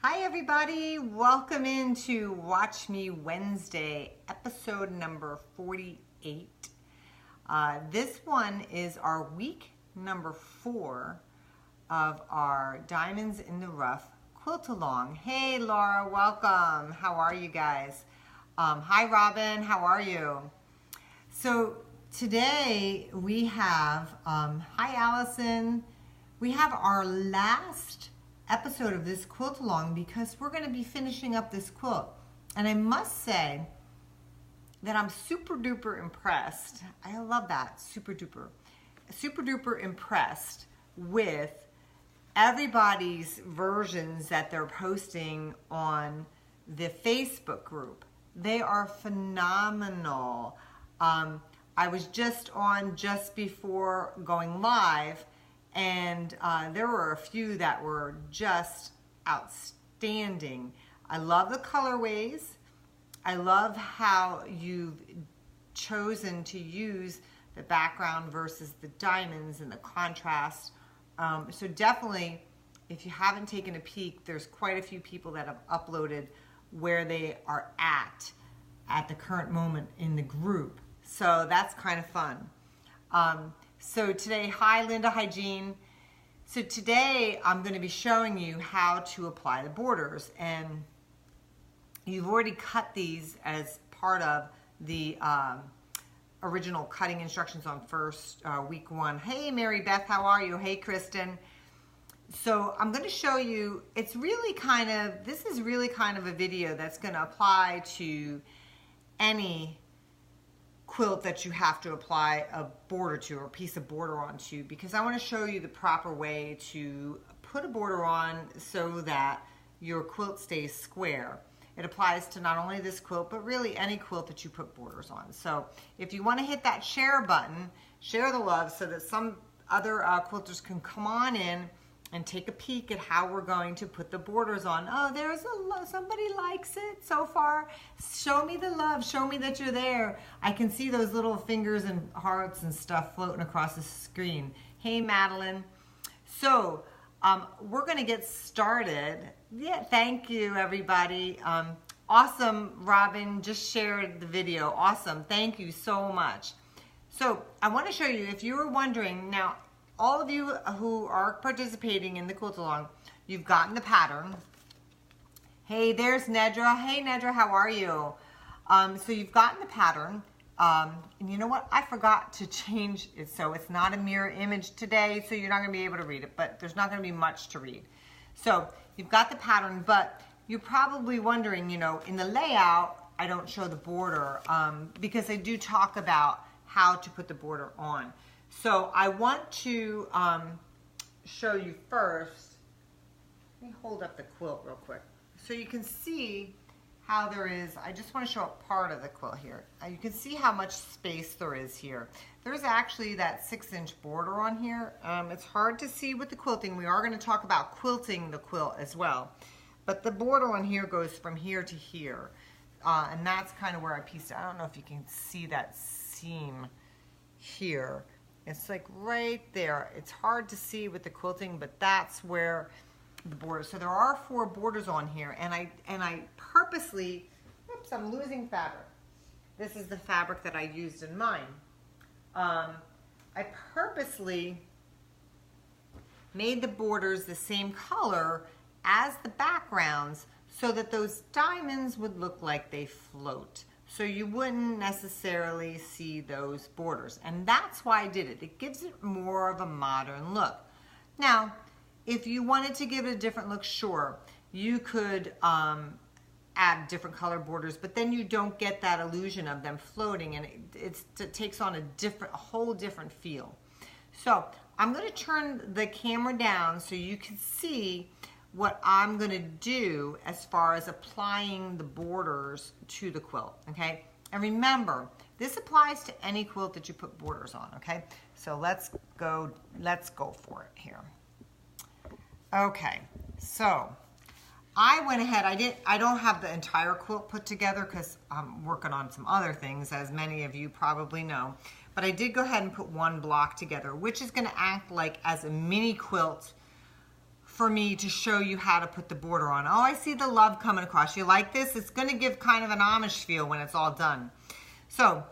Hi everybody, welcome into Watch Me Wednesday, episode number 48. This one is our week number 4 of our Diamonds in the Rough Quilt Along. Hey Laura, welcome. How are you guys? Hi Robin, how are you? So today we have, hi Allison, we have our last episode of this quilt along because we're going to be finishing up this quilt, and I must say that I'm super duper impressed. I love that, super duper impressed with everybody's versions that they're posting on the Facebook group. They are phenomenal. I was just on just before going live, and there were a few that were just outstanding. I love the colorways. I love how you've chosen to use the background versus the diamonds and the contrast. So definitely, if you haven't taken a peek, there's quite a few people that have uploaded where they are at the current moment in the group. So that's kind of fun. So today, hi Linda, hi Jean. So today I'm going to be showing you how to apply the borders, and you've already cut these as part of the original cutting instructions on week 1. Hey Mary Beth, how are you? Hey Kristen. So I'm going to show you, this is really kind of a video that's going to apply to any quilt that you have to apply a border to or a piece of border onto, because I want to show you the proper way to put a border on so that your quilt stays square. It applies to not only this quilt, but really any quilt that you put borders on. So if you want to hit that share button, share the love so that some other quilters can come on in and take a peek at how we're going to put the borders on. Oh, somebody likes it so far. Show me the love, show me that you're there. I can see those little fingers and hearts and stuff floating across the screen. Hey Madeline. So we're gonna get started. Yeah, thank you everybody. Awesome, Robin just shared the video. Awesome, thank you so much. So I wanna show you, if you were wondering, now all of you who are participating in the quilt along, you've gotten the pattern. Hey, there's Nedra. Hey Nedra, how are you? So you've gotten the pattern. And you know what? I forgot to change it so it's not a mirror image today, so you're not going to be able to read it, but there's not going to be much to read. So you've got the pattern, but you're probably wondering, you know, in the layout, I don't show the border because I do talk about how to put the border on. So I want to show you first. Let me hold up the quilt real quick so you can see how there is. I just want to show a part of the quilt here. You can see how much space there is here. There's actually that 6-inch border on here. It's hard to see with the quilting. We are going to talk about quilting the quilt as well. But the border on here goes from here to here. And that's kind of where I pieced it. I don't know if you can see that seam here. It's like right there. It's hard to see with the quilting, but that's where the border. So there are 4 borders on here, and I purposely, oops, I'm losing fabric. This is the fabric that I used in mine. I purposely made the borders the same color as the backgrounds so that those diamonds would look like they float. So you wouldn't necessarily see those borders. And that's why I did it. It gives it more of a modern look. Now, if you wanted to give it a different look, sure, you could add different color borders, but then you don't get that illusion of them floating, and it takes on a whole different feel. So I'm going to turn the camera down so you can see what I'm going to do as far as applying the borders to the quilt, okay? And remember, this applies to any quilt that you put borders on, okay? So let's go for it here. Okay, so I went ahead, I don't have the entire quilt put together because I'm working on some other things, as many of you probably know, but I did go ahead and put one block together, which is going to act like as a mini quilt for me to show you how to put the border on. Oh, I see the love coming across. You like this? It's going to give kind of an Amish feel when it's all done. So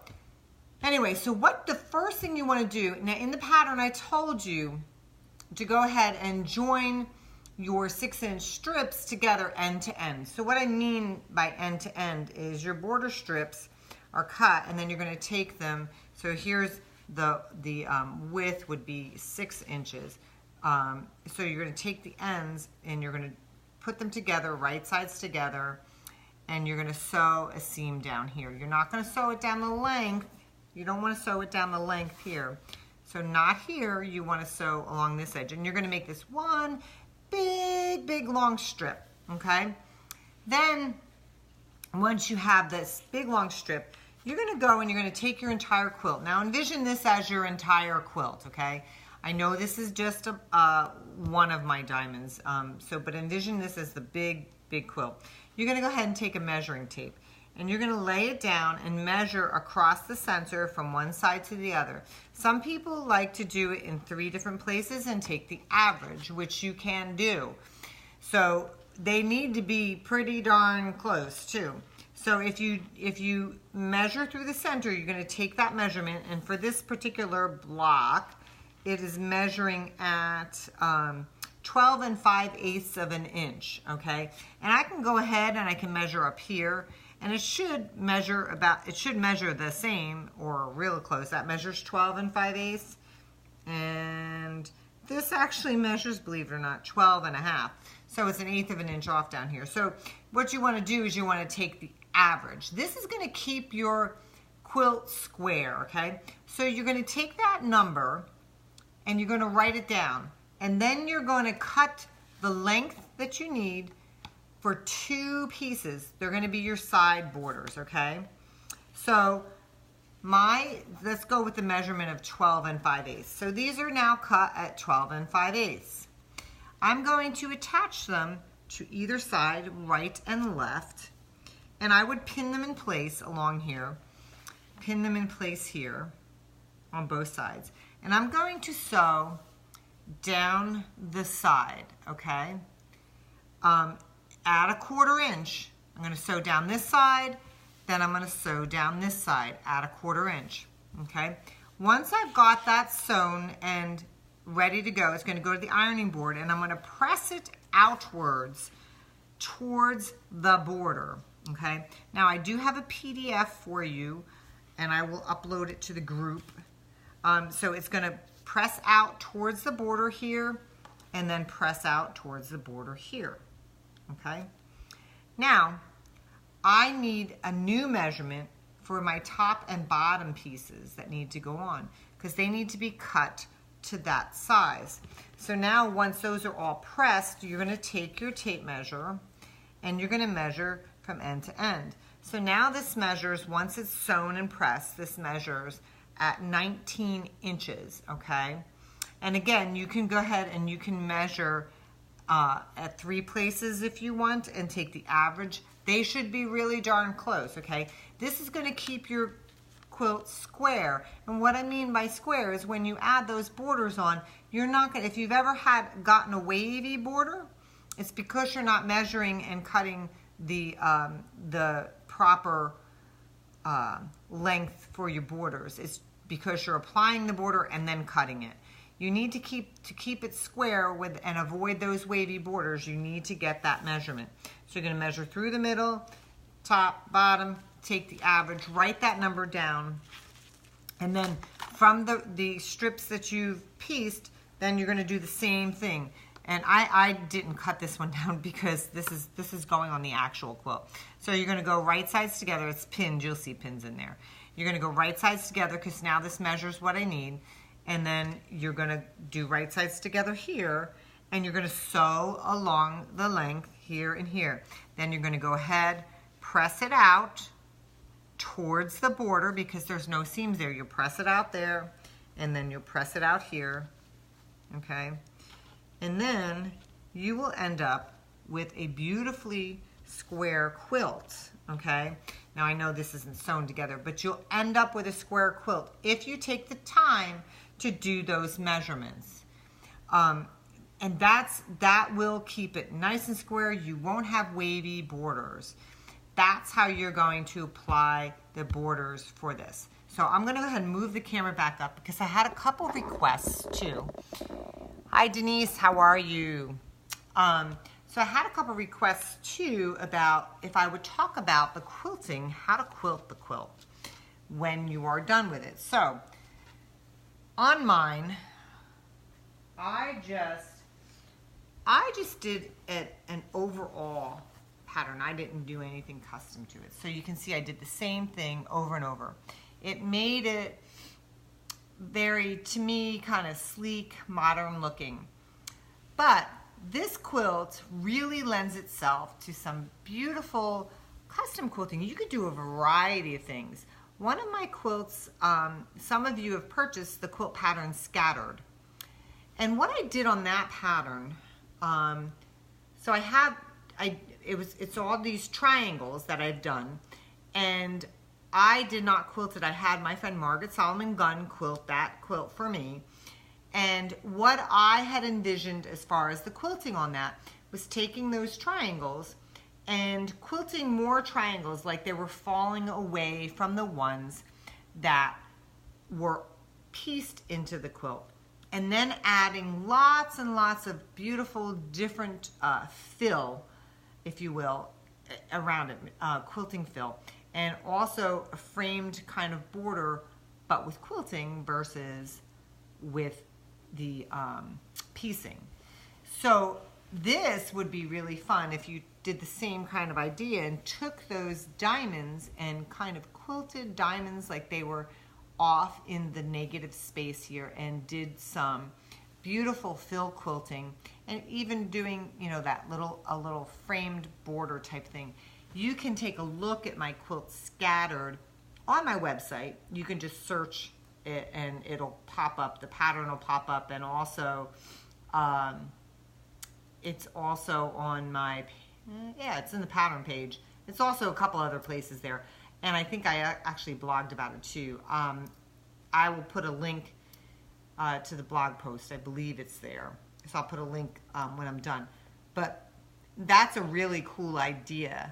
anyway, so what the first thing you want to do, now in the pattern I told you to go ahead and join your 6-inch strips together end to end. So what I mean by end to end is your border strips are cut, and then you're going to take them. So here's the width would be 6 inches. So you're going to take the ends and you're going to put them together, right sides together, and you're going to sew a seam down here. You're not going to sew it down the length. You don't want to sew it down the length here. So not here. You want to sew along this edge, and you're going to make this one big long strip, okay? Then once you have this big long strip, you're going to go and you're going to take your entire quilt. Now envision this as your entire quilt, okay? I know this is just one of my diamonds, but envision this as the big quilt. You're going to go ahead and take a measuring tape, and you're going to lay it down and measure across the center from one side to the other. Some people like to do it in 3 different places and take the average, which you can do. So they need to be pretty darn close too. So if you measure through the center, you're going to take that measurement, and for this particular block, it is measuring at 12 5/8 of an inch, okay? And I can go ahead and I can measure up here, and it should measure the same or real close. That measures 12 5/8, and this actually measures, believe it or not, 12 1/2. So it's 1/8 of an inch off down here. So what you want to do is you want to take the average. This is going to keep your quilt square, okay? So you're going to take that number and you're going to write it down, and then you're going to cut the length that you need for 2 pieces. They're going to be your side borders, okay? So let's go with the measurement of 12 5/8. So these are now cut at 12 5/8. I'm going to attach them to either side, right and left, and I would pin them in place along here, pin them in place here on both sides. And I'm going to sew down the side, okay? At 1/4 inch, I'm going to sew down this side, then I'm going to sew down this side at 1/4 inch, okay? Once I've got that sewn and ready to go, it's going to go to the ironing board, and I'm going to press it outwards towards the border, okay? Now I do have a PDF for you, and I will upload it to the group. So it's going to press out towards the border here, and then press out towards the border here, okay? Now, I need a new measurement for my top and bottom pieces that need to go on, because they need to be cut to that size. So now once those are all pressed, you're going to take your tape measure, and you're going to measure from end to end. So now this measures, once it's sewn and pressed, this measures at 19 inches, okay? And again, you can go ahead and you can measure at 3 places if you want and take the average. They should be really darn close, okay? This is going to keep your quilt square. And what I mean by square is when you add those borders on, you're not going to, if you've ever gotten a wavy border, it's because you're not measuring and cutting the proper length for your borders. It's because you're applying the border and then cutting it. You need to keep it square and avoid those wavy borders. You need to get that measurement. So you're going to measure through the middle, top, bottom, take the average, write that number down, and then from the strips that you've pieced, then you're going to do the same thing. And I didn't cut this one down because this is going on the actual quilt. So you're going to go right sides together. It's pinned. You'll see pins in there. You're going to go right sides together because now this measures what I need. And then you're going to do right sides together here. And you're going to sew along the length here and here. Then you're going to go ahead, press it out towards the border because there's no seams there. You'll press it out there, and then you'll press it out here. Okay? And then you will end up with a beautifully square quilt, okay? Now I know this isn't sewn together, but you'll end up with a square quilt if you take the time to do those measurements. And that will keep it nice and square. You won't have wavy borders. That's how you're going to apply the borders for this. So I'm gonna go ahead and move the camera back up because I had a couple of requests too. Hi Denise, how are you? So I had a couple of requests too about if I would talk about the quilting, how to quilt the quilt when you are done with it. So on mine, I just did an overall pattern. I didn't do anything custom to it. So you can see I did the same thing over and over. It made it very, to me, kind of sleek, modern looking. But this quilt really lends itself to some beautiful custom quilting. You could do a variety of things. One of my quilts, some of you have purchased the quilt pattern Scattered. And what I did on that pattern, so it's all these triangles that I've done, and I did not quilt it. I had my friend Margaret Solomon Gunn quilt that quilt for me. And what I had envisioned as far as the quilting on that was taking those triangles and quilting more triangles like they were falling away from the ones that were pieced into the quilt. And then adding lots and lots of beautiful different fill, if you will, around it, quilting fill. And also a framed kind of border, but with quilting versus with the piecing. So this would be really fun if you did the same kind of idea and took those diamonds and kind of quilted diamonds like they were off in the negative space here and did some beautiful fill quilting and even doing, you know, that a little framed border type thing. You can take a look at my quilt Scattered on my website. You can just search it and it'll pop up, the pattern will pop up, and also it's also on my, it's in the pattern page. It's also a couple other places there, and I think I actually blogged about it too. I will put a link to the blog post. I believe it's there, so I'll put a link when I'm done. But that's a really cool idea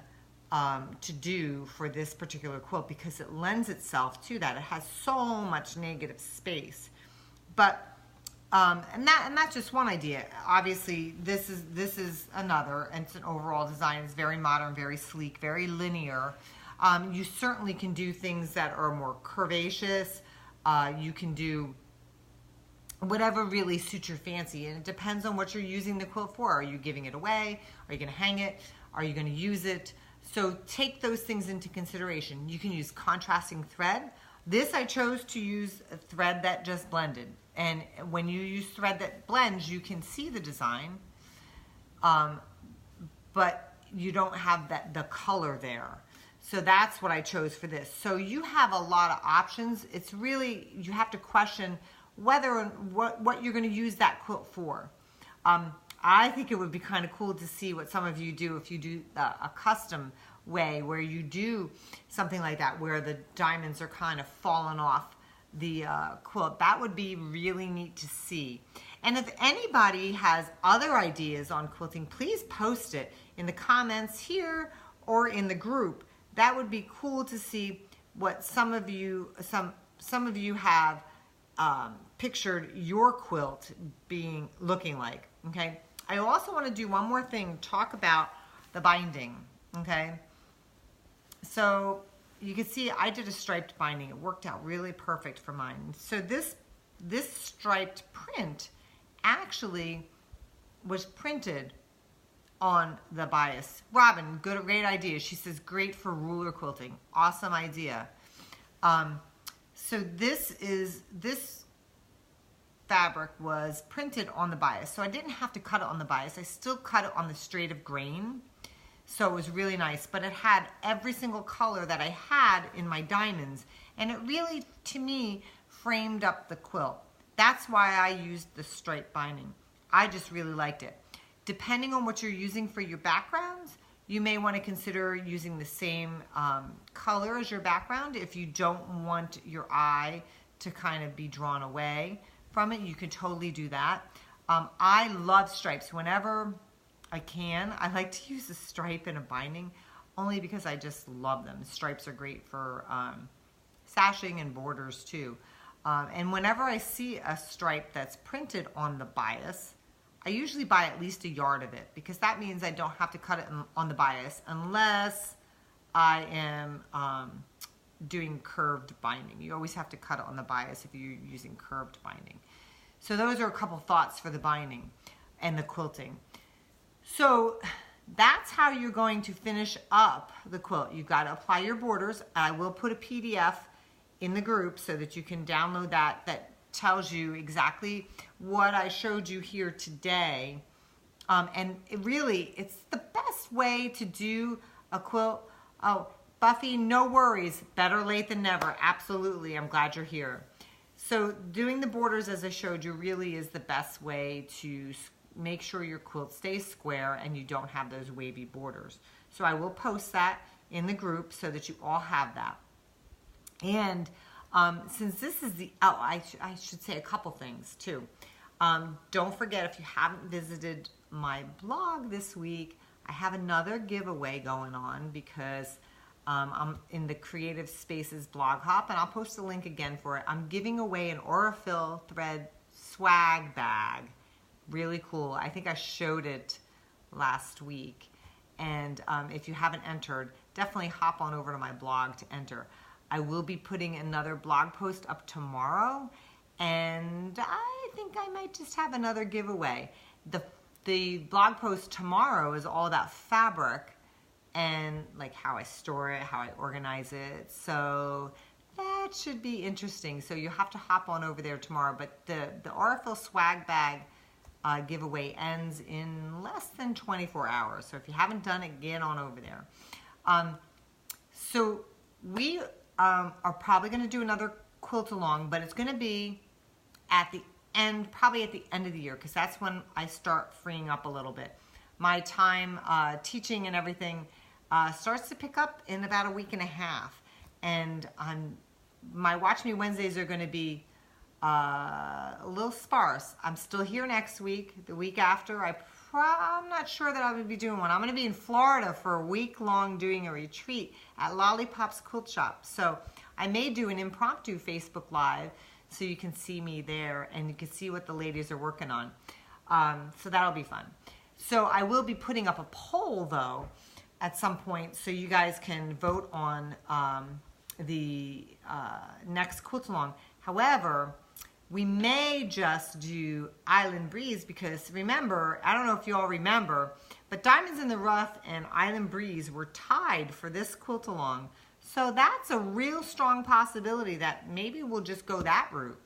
to do for this particular quilt because it lends itself to that. It has so much negative space. But and that's just one idea. Obviously, this is another, and it's an overall design. It's very modern, very sleek, very linear. You certainly can do things that are more curvaceous. You can do whatever really suits your fancy, and it depends on what you're using the quilt for. Are you giving it away? Are you going to hang it? Are you going to use it? So take those things into consideration. You can use contrasting thread. This I chose to use a thread that just blended. And when you use thread that blends, you can see the design, but you don't have the color there. So that's what I chose for this. So you have a lot of options. It's really, you have to question whether what you're going to use that quilt for. I think it would be kind of cool to see what some of you do if you do a custom way where you do something like that where the diamonds are kind of falling off the quilt. That would be really neat to see. And if anybody has other ideas on quilting, please post it in the comments here or in the group. That would be cool to see what some of you have pictured your quilt looking like. Okay. I also want to do one more thing, talk about the binding. Okay. So you can see I did a striped binding. It worked out really perfect for mine. So this striped print actually was printed on the bias. Robin, great idea. She says great for ruler quilting. Awesome idea. So this fabric was printed on the bias. So I didn't have to cut it on the bias. I still cut it on the straight of grain. So it was really nice, but it had every single color that I had in my diamonds, and it really, to me, framed up the quilt. That's why I used the stripe binding. I just really liked it. Depending on what you're using for your backgrounds, you may want to consider using the same color as your background. If you don't want your eye to kind of be drawn away from it, you can totally do that. I love stripes. Whenever I can, I like to use a stripe in a binding, only because I just love them. Stripes are great for sashing and borders too. And whenever I see a stripe that's printed on the bias, I usually buy at least a yard of it, because that means I don't have to cut it on the bias unless I am doing curved binding. You always have to cut it on the bias if you're using curved binding. So those are a couple thoughts for the binding and the quilting. So that's how you're going to finish up the quilt. You've got to apply your borders. I will put a PDF in the group so that you can download that tells you exactly what I showed you here today. And it's the best way to do a quilt. Oh, Buffy, no worries. Better late than never. Absolutely. I'm glad you're here. So doing the borders, as I showed you, really is the best way to make sure your quilt stays square and you don't have those wavy borders. So I will post that in the group so that you all have that. And since this is I should say a couple things too. Don't forget, if you haven't visited my blog this week, I have another giveaway going on, because I'm in the Creative Spaces blog hop, and I'll post the link again for it. I'm giving away an Aurifil thread swag bag. Really cool. I think I showed it last week. And if you haven't entered, definitely hop on over to my blog to enter. I will be putting another blog post up tomorrow, and I think I might just have another giveaway. The blog post tomorrow is all about fabric and like how I store it, how I organize it. So that should be interesting. So you have to hop on over there tomorrow. But the Aurifil swag bag giveaway ends in less than 24 hours. So if you haven't done it, get on over there. So we are probably going to do another quilt along, but it's going to be at the end, probably at the end of the year, because that's when I start freeing up a little bit. My time teaching and everything starts to pick up in about a week and a half, and my Watch Me Wednesdays are going to be a little sparse. I'm still here next week. The week after, I'm not sure that I would be doing one. I'm going to be in Florida for a week long doing a retreat at Lollipop's Quilt Shop. So I may do an impromptu Facebook Live so you can see me there and you can see what the ladies are working on. So that'll be fun. So I will be putting up a poll though at some point so you guys can vote on the next quilt along. However, we may just do Island Breeze, because remember, I don't know if you all remember, but Diamonds in the Rough and Island Breeze were tied for this quilt along. So that's a real strong possibility that maybe we'll just go that route.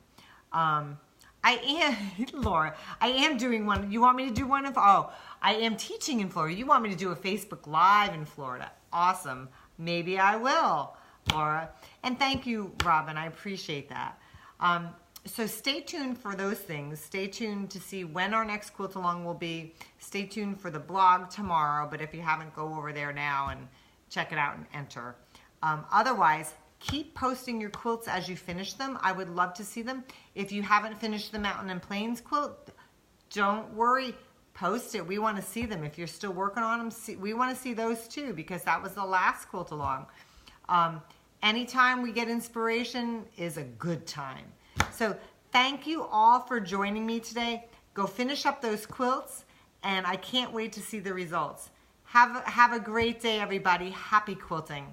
Laura, I am doing one. You want me to do one I am teaching in Florida. You want me to do a Facebook Live in Florida. Awesome. Maybe I will, Laura. And thank you, Robin. I appreciate that. So stay tuned for those things. Stay tuned to see when our next quilt along will be. Stay tuned for the blog tomorrow, but if you haven't, go over there now and check it out and enter. Otherwise, keep posting your quilts as you finish them. I would love to see them. If you haven't finished the Mountain and Plains quilt, don't worry. Post it. We want to see them. If you're still working on them, we want to see those too, because that was the last quilt along. Anytime we get inspiration is a good time. So thank you all for joining me today. Go finish up those quilts, and I can't wait to see the results. Have a great day, everybody. Happy quilting.